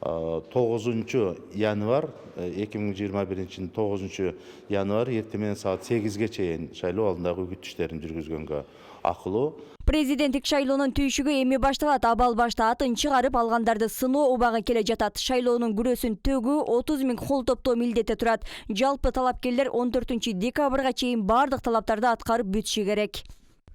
9 январь 2021 9 январь эртең менен саат 8ге чейин шайлоо алдындагы үгүт иштерин жүргүзгөнгө акылуу. Президенттик шайлоонун түйшүгү эми башталат. Абал башта атын чыгарып алгандарды сыноо убагы келе жатат. Шайлоонун күрөсүн төгүү 30 000 кол топтоо милдети турат. Жалпы талапкерлер 14 декабрга чейин бардык талаптарды аткарып бүтүшү керек.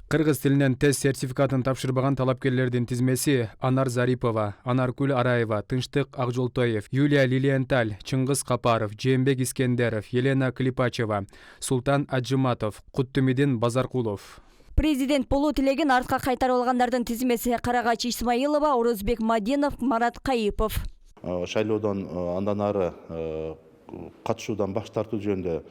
Кыргыз тилинен тест сертификатын тапшырбаган талапкерлердин тизмеси: Анар Зарипова, Анаркүл Араева, Тынчтык Акжолтоев, Юлия Лилиенталь, Чыңгыз Капаров, Жээнбек Искендеров, Елена Клипачева, Султан Аджыматов, Куттумидин Базаркулов. Президент болуу тилегин артка кайтарып алгандардын тизмеси: Карагач Исмаилова, Орозбек Мадинов, Марат Кайыпов. Шайлоодон андан ары катышуудан баш тартуу жөнүндө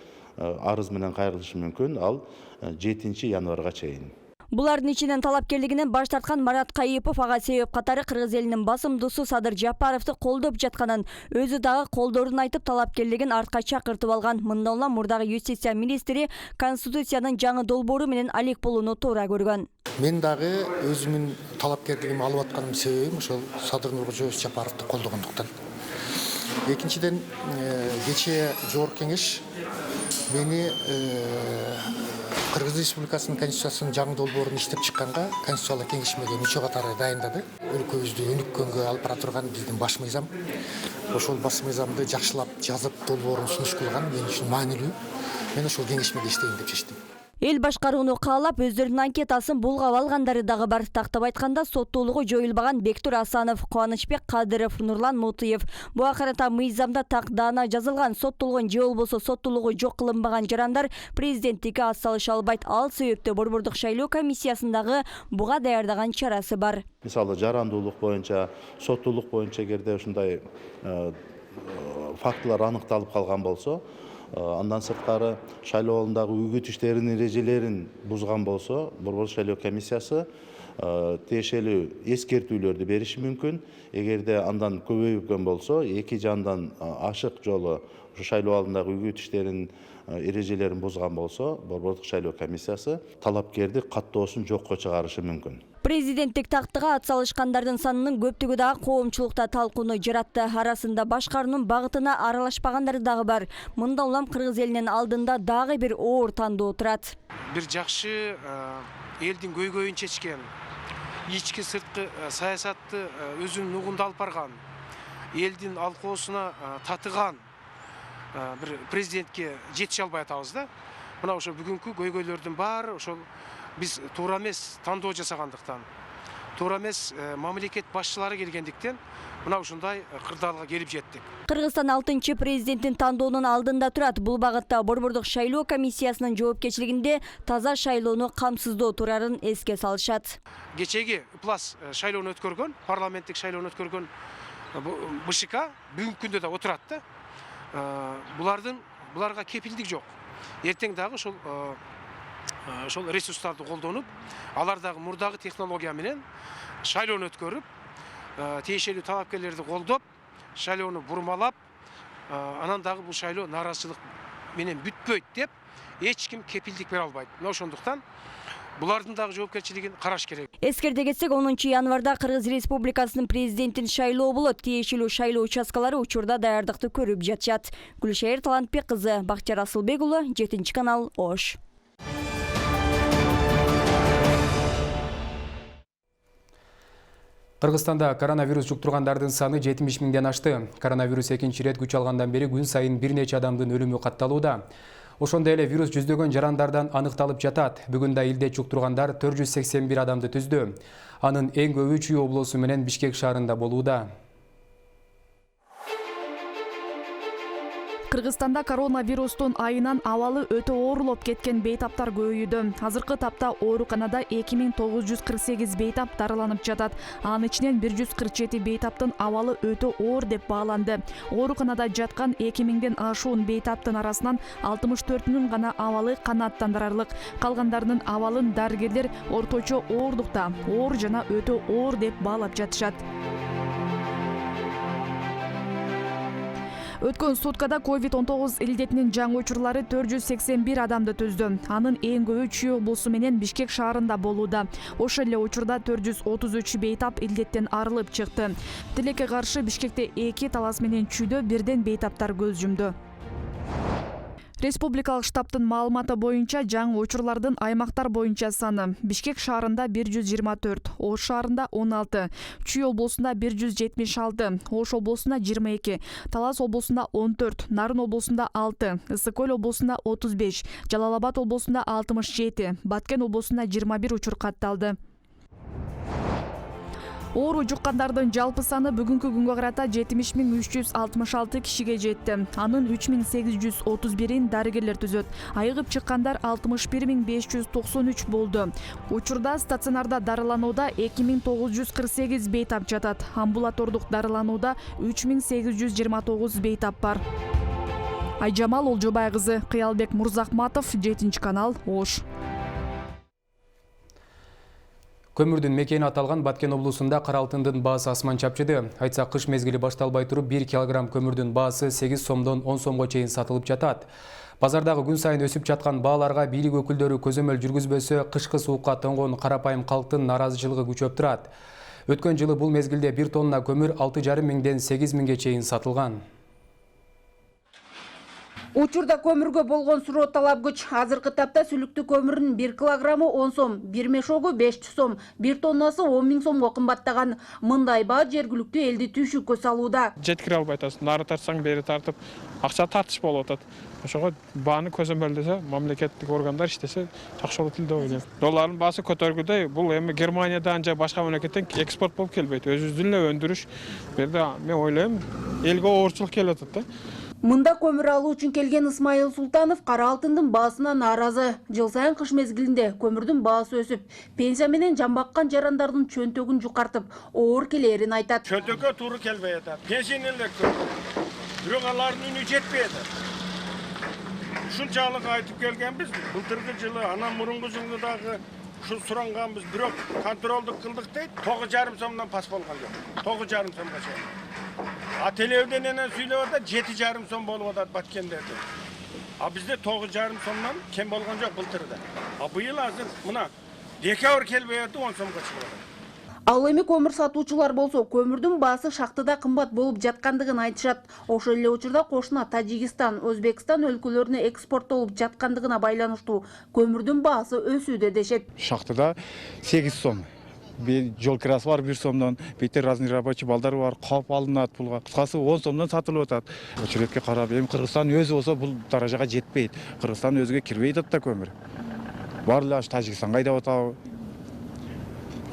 арыз менен кайрылышы мүмкүн. Ал 7 январга чейин. Булардын ичинен талапкерлигинен баш тарткан Марат Кайыпов ага себеп катары Кыргыз элинин басымдуусу Садыр Жапаровду колдоп жатканын, өзү дагы колдоорун айтып талапкерлигин артка чакыртып алган. Мындан улам мурдагы юстиция министри Конституциянын жаңы долбоору менен алек болууну туура көргөн. Мен дагы өзүмүн талапкерлигимди алып атканым себебим ошол Садыр Нуркожоевич Жапаровду колдогондуктан. Экинчиден, кечээ жогорку кеңеш мени Кыргыз Республикасынын Конституциясынын жаңы долбоорун иштеп чыкканга Конституциялык кеңешмеге мүчө катары дайындады. Өлкөбүздү өнүккөнгө алып бара турган биздин баш мыйзам. Ошол баш мыйзамды жакшылап жазып долбоорун сунуш кылган мен үчүн маанилүү. Мен ошол кеңешмеде иштейин деп чечтим. Эл башкарууну каалап өздөрүнүн анкетасын булгап алгандары дагы бар. Тактап айтканда соттуулугу жоюлбаган Бектур Асанов, Кубанычбек Кадыров, Нурлан Мутуев. Буга карата мыйзамда так даана жазылган. Соттолгон же болбосо соттуулугу жок кылынбаган жарандар президенттикке ат салыша албайт. Ал себептөө Борбордук шайлоо комиссиясындагы буга даярдаган чарасы бар. Мисалы жарандуулук боюнча, соттуулук боюнча эгерде ушундай фактылар аныкталып калган болсо, андан сырткары шайлоо алдындагы үгүт иштеринин эрежелерин бузган болсо, Борбордук шайлоо комиссиясы тиешелүү эскертүүлөрдү бериши мүмкүн. Эгерде андан көбөйгөн болсо, эки жандан ашык жолу шайлоо алдындагы үгүт иштеринин эрежелерин бузган болсо, Борбордук шайлоо комиссиясы талапкерди каттоосун жокко чыгарышы мүмкүн. Президенттик тактыга ат салышкандардын санынын көптүгү дагы коомчулукта талкууну жаратты. Арасында башкаруунун багытына аралашпагандары дагы бар. Мында улам кыргыз элинин алдында дагы бир оор тандоо турат. Бир жакшы элдин көйгөйүн чечкен, ички сырткы саясатты өзүнүн угунда алып барган, элдин алкоосуна татыган бир президентке жетише албай атабыз да. Мына ошо бүгүнкү көйгөйлөрдүн баары ошол биз туура эмес тандоо жасагандыктан, туура эмес мамлекет башчылары келгендиктен мына ушундай кырдаалга келип жеттик. Кыргызстан 6-чы президенттин тандоонун алдында турат. Бул багытта Борбордук шайлоо комиссиясынын жоопкерчилигинде таза шайлоону камсыздоо турарын эске салышат. Кечеги ыплас шайлоону өткөргөн, парламенттик шайлоону өткөргөн БШК бүгүнкү күндө да отурат да. Буларга кепилдик жок. Эртең дагы ошол ресурстарды колдонуп, алар дагы мурдагы технология менен шайлоону өткөрүп, тиешелүү талапкерлерди колдоп, шайлоону бурмалап, анан дагы бул шайлоо нааразычылык менен бүтпөйт деп эч ким кепилдик бере албайт. Мына ошондуктан булардын дагы жоопкерчилигин караш керек. Эскерте кетсек, 10-январда Кыргыз Республикасынын президентин шайлоо болот. Тиешелүү шайлоо участкалары учурда даярдыкты көрүп жатышат. Гүлшайыр Талантбек кызы, Бактияр Асылбек уулу, 7-канал, Ош. Кыргызстанда коронавирус жуктургандардын саны 70 миңден ашты. Коронавирус экинчи ирет күч алгандан бери күн сайын бир нече адамдын өлүмү катталууда. Ошондой эле вирус жүздөгөн жарандардан аныкталып жатат. Бүгүн да илде жуктургандар 481 адамды түздү. Анын эң көбү Чүй облусу менен Бишкек шаарында болууда. Кыргызстанда коронавирустун айынан абалы өтө оорлоп кеткен бейтаптар көбөйүүдө. Азыркы тапта ооруканада 2948 бейтап дарыланып жатат. Анын ичинен 147 бейтаптын абалы өтө оор деп бааланды. Ооруканада жаткан 2000ден ашуун бейтаптын арасынан 64-үнүн гана абалы канааттандырарлык. Калгандарынын абалын дарыгерлер орточо оордукта, оор жана өтө оор деп баалап жатышат. Өткөн суткада COVID-19 илдетинин жаңы учурлары 481 адамды түздү. Анын эң көбү Чүй облусу менен Бишкек шаарында болууда. Ошол эле учурда 433 бейтап илдеттен арылып чыкты. Тилекке каршы Бишкекте 2, Талас менен Чүйдө бирден бейтаптар көз жумду. Республикалык штабтын маалыматы боюнча жаңы учурлардын аймактар боюнча саны: Бишкек шаарында 124, Ош шаарында 16, Чүй облусунда 176, Ош облусунда 22, Талас облусунда 14, Нарын облусунда 6, Ысык-Көл облусунда 35, Жалал Абад облусунда 67, Баткен облусунда 21 учур катталды. Оору жуккандардын жалпы саны бүгүнкү күнгө карата 70.366 кишиге жетти. Анын 3831-ин дарыгерлер түзөт. Айыгып чыккандар 61.593 болду. Учурда стационарда дарыланууда 2948 бейтап жатат. Амбулатордук дарыланууда 3829 бейтап бар. Айжамал Олжобай кызы, Кыялбек Мурзахматов, 7-канал, Ош. Көмүрдүн мекени аталган Баткен облусунда кара алтындын баасы асман чапчыды. Айтса, кыш мезгили башталбай туруп 1 килограмм көмүрдүн баасы 8 сомдон 10 сомго чейин сатылып жатат. Базардагы күн сайын өсүп жаткан бааларга бийлик өкүлдөрү көзөмөл жүргүзбөсө, кышкы суукка тоңгон карапайым калктын нааразычылыгы күчөп турат. Өткөн жылы бул мезгилде 1 тонна көмүр 6,5 миңден 8 миңге чейин сатылган. Учурда көмүргө болгон суроо талап күч. Азыркы тапта сүлүктүү көмүрдүн 1 килограммы 10 сом, 1 мешогу 500 сом, 1 тоннасы 10 000 сомго кымбаттаган. Мындай баа жергиликтүү элди түйшүккө салууда. Жеткире албай атасың, нары тартсаң бери тартып, акча тартыш болуп атат. Ошого бааны көзөмөлдөсө, мамлекеттик органдар иштесе жакшы болот эле деп ойлойм. Доллардын баасы көтөргүдөй, бул эми Германиядан же башка мамлекеттен экспорт болуп келбейт. Өзүбүздүн эле өндүрүш. Берде мен ойлойм, элге оорчулук келип атат да. Мында көмүр алуу үчүн келген Исмайыл Султанов кара алтындын баасына нааразы. Жыл сайын кыш мезгилинде көмүрдүн баасы өсүп, пенсия менен жамбаккан жарандардын чөнтөгүн жукартып, оор келерин айтат. Чөнтөккө туура келбей атат. Пенсионерлер көп. Бирок алардын үнү жетпей атат. Ушунчалык айтып келгенбиз. Былтыркы жылы, анан мурунку жылы дагы ушул суранганбыз. Бирок контролдук кылдык дейт. 9,5 сомдон пас болгон жок. 9,5 сомго чейин. А телевиден энен сүйлөп атат 7,5 сом болуп атат Баткендерде. А бизде 9,5 сомдон кем болгон жок былтырда. А быйыл азыр мына декабрь келбей атты 10 сомго чыгып атат. Ал эми көмүр сатуучулар болсо көмүрдүн баасы шактыда кымбат болуп жаткандыгын айтышат. Ошол эле учурда кошуна Тажикстан, Өзбекстан өлкөлөрүнө экспорттолуп жаткандыгына байланыштуу көмүрдүн баасы өсүүдө дешет. Шактыда 8 сом. Bir жол кирасы бар 1 сомдон, бетер разный рабочий балдар бар, кап алынат пулга. Кыскасы 10 сомдон сатылып атат. Очередке карап, эми Кыргызстан өзү болсо бул даражага жетпейт. Кыргызстан өзүгө кирбей атат да көмүр. Барлыгы аш Тажикстанга айдап атабы.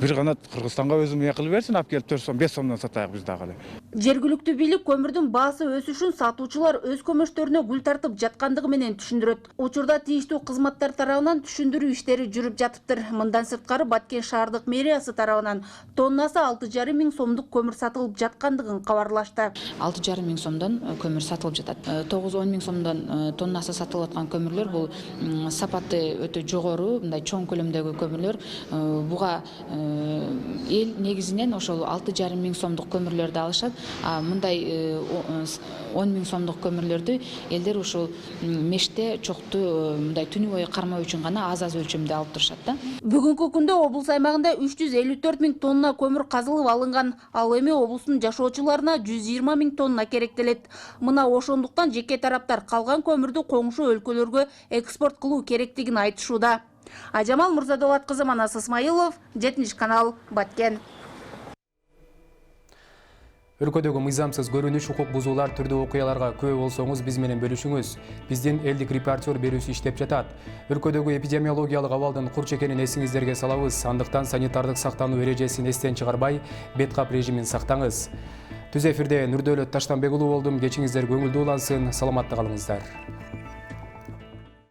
Бир гана Кыргызстанга өзүм эме кылып берсин, алып келип 4 сом, 5 сомдон сатайык биз дагы эле. Жергиликтүү бийлик көмүрдүн баасы өсүшүн сатуучулар өз көмөчтөрүнө гүл тартып жаткандыгы менен түшүндүрөт. Учурда тийиштүү кызматтар тарабынан түшүндүрүү иштери жүрүп жатыптыр. Мындан сырткары Баткен шаардык мэриясы тарабынан тоннасы 6,5 миң сомдук көмүр сатылып жаткандыгын кабарлашты. 6,5 миң сомдон көмүр сатылып жатат. 9-10 миң сомдон тоннасы сатылып аткан көмүрлөр бул сапаты өтө жогору, мындай чоң көлөмдөгү көмүрлөр. Буга эл негизинен ошол 6,5 миң сомдук көмүрлөрдү алышат. Мындай 10 миң сомдук көмүрлөрдү элдер ушул меште чоктуу мындай түнү бою кармоо үчүн гана аз өлчөмдө алып турушат да. Бүгүнкү күндө облус аймагында 354 миң тонна көмүр казылып алынган. Ал эми облустун жашоочуларына 120 миң тонна керектелет. Мына ошондуктан жеке тараптар калган көмүрдү коңшу өлкөлөргө экспорт кылуу керектигин айтышууда. Ажамал Мурзадолат кызы, Манас Исмаилов, 7 канал, Баткен. Өлкөдөгү мыйзамсыз көрүнүш, укук бузуулар түрдүү окуяларга күбө болсоңуз биз менен бөлүшүңүз. Биздин элдик репортер берүүсү иштеп жатат. Өлкөдөгү эпидемиологиялык абалдын курч экенин эсиңиздерге салабыз. Андыктан санитардык сактануу эрежесин эстен чыгарбай, беткап режимин сактаңыз. Түз эфирде Нурдөөлөт Таштанбек уулу болдум. Кечиңиздер көңүлдүү улансын, саламатта калыңыздар.